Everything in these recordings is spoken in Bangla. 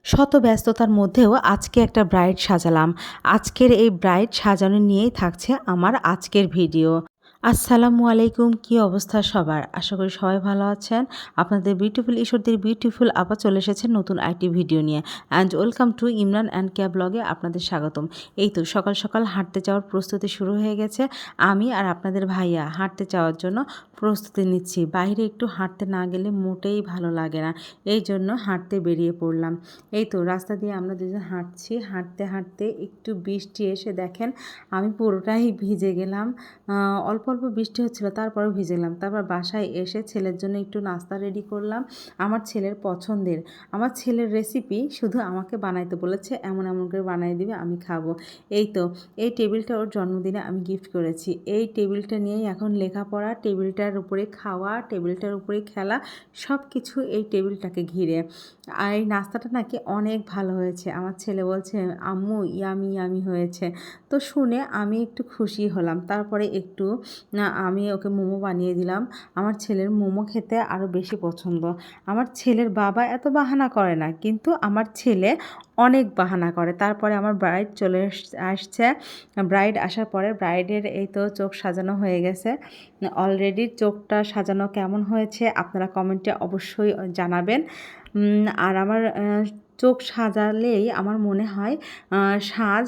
শত ব্যস্ততার মধ্যেও আজকে একটা ব্রাইড সাজালাম। আজকের এই ব্রাইড সাজানো নিয়েই থাকছে আমার আজকের ভিডিও। আসসালামু আলাইকুম, কী অবস্থা সবার? আশা করি সবাই ভালো আছেন। আপনাদের বিউটিফুল ঈশ্বরদের বিউটিফুল আপা চলে এসেছেন নতুন আরেকটি ভিডিও নিয়ে। And welcome to Imran and cab ব্লগে আপনাদের স্বাগতম। এই তো সকাল সকাল হাঁটতে যাওয়ার প্রস্তুতি শুরু হয়ে গেছে। আমি আর আপনাদের ভাইয়া হাঁটতে যাওয়ার জন্য প্রস্তুতি নিচ্ছি। বাইরে একটু হাঁটতে না গেলে মোটেই ভালো লাগে না, এই জন্য হাঁটতে বেরিয়ে পড়লাম। এই তো রাস্তা দিয়ে আমরা দুজন হাঁটছি। হাঁটতে হাঁটতে একটু বৃষ্টি এসে দেখেন আমি পুরোটাই ভিজে গেলাম। অল্প অল্প বৃষ্টি হচ্ছিলো, তারপরেও ভিজে গেলাম। তারপর বাসায় এসে ছেলের জন্য একটু নাস্তা রেডি করলাম, আমার ছেলের পছন্দের। আমার ছেলের রেসিপি শুধু আমাকে বানাইতে বলেছে, এমন এমন করে বানিয়ে দিবে, আমি খাবো। এই তো এই টেবিলটা ওর জন্মদিনে আমি গিফট করেছি। এই টেবিলটা নিয়েই এখন লেখাপড়া, টেবিলটার উপরে খাওয়া, টেবিলটার উপরে খেলা, সব কিছু এই টেবিলটাকে ঘিরে। আর এই নাস্তাটা নাকি অনেক ভালো হয়েছে। আমার ছেলে বলছে, আম্মু ইয়ামি ইয়ামি হয়েছে। তো শুনে আমি একটু খুশি হলাম। তারপরে একটু আমি ওকে মোমো বানিয়ে দিলাম। আমার ছেলের মোমো খেতে আরও বেশি পছন্দ। আমার ছেলের বাবা এত বাহানা করে না, কিন্তু আমার ছেলে অনেক বাহানা করে। তারপরে আমার ব্রাইড চলে আসছে। ব্রাইড আসার পরে ব্রাইডের এই তো চোখ সাজানো হয়ে গেছে অলরেডি। চোখটা সাজানো কেমন হয়েছে আপনারা কমেন্টে অবশ্যই জানাবেন। আর আমার চোখ সাজালেই আমার মনে হয় সাজ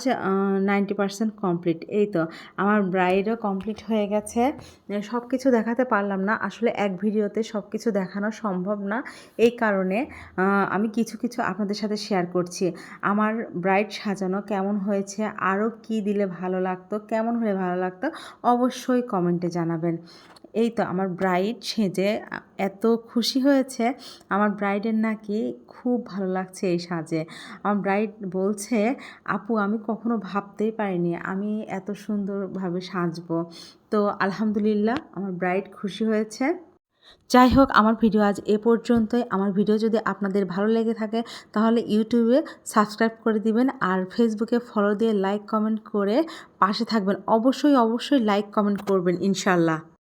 90% কমপ্লিট। এই তো আমার ব্রাইডও কমপ্লিট হয়ে গেছে। সব কিছু দেখাতে পারলাম না, আসলে এক ভিডিওতে সব কিছু দেখানো সম্ভব না। এই কারণে আমি কিছু কিছু আপনাদের সাথে শেয়ার করছি। আমার ব্রাইড সাজানো কেমন হয়েছে, আরও কি দিলে ভালো লাগতো, কেমন হলে ভালো লাগতো, অবশ্যই কমেন্টে জানাবেন। এই তো আমার ব্রাইড সেজে এত খুশি হয়েছে। আমার ব্রাইডের নাকি খুব ভালো লাগছে এই সাজে। আমার ব্রাইড বলছে, আপু আমি কখনো ভাবতেই পারিনি আমি এত সুন্দরভাবে সাজবো। তো আলহামদুলিল্লাহ আমার ব্রাইড খুশি হয়েছে। যাই হোক, আমার ভিডিও আজ এ পর্যন্তই। আমার ভিডিও যদি আপনাদের ভালো লেগে থাকে তাহলে ইউটিউবে সাবস্ক্রাইব করে দিবেন, আর ফেসবুকে ফলো দিয়ে লাইক কমেন্ট করে পাশে থাকবেন। অবশ্যই অবশ্যই লাইক কমেন্ট করবেন ইনশাল্লাহ।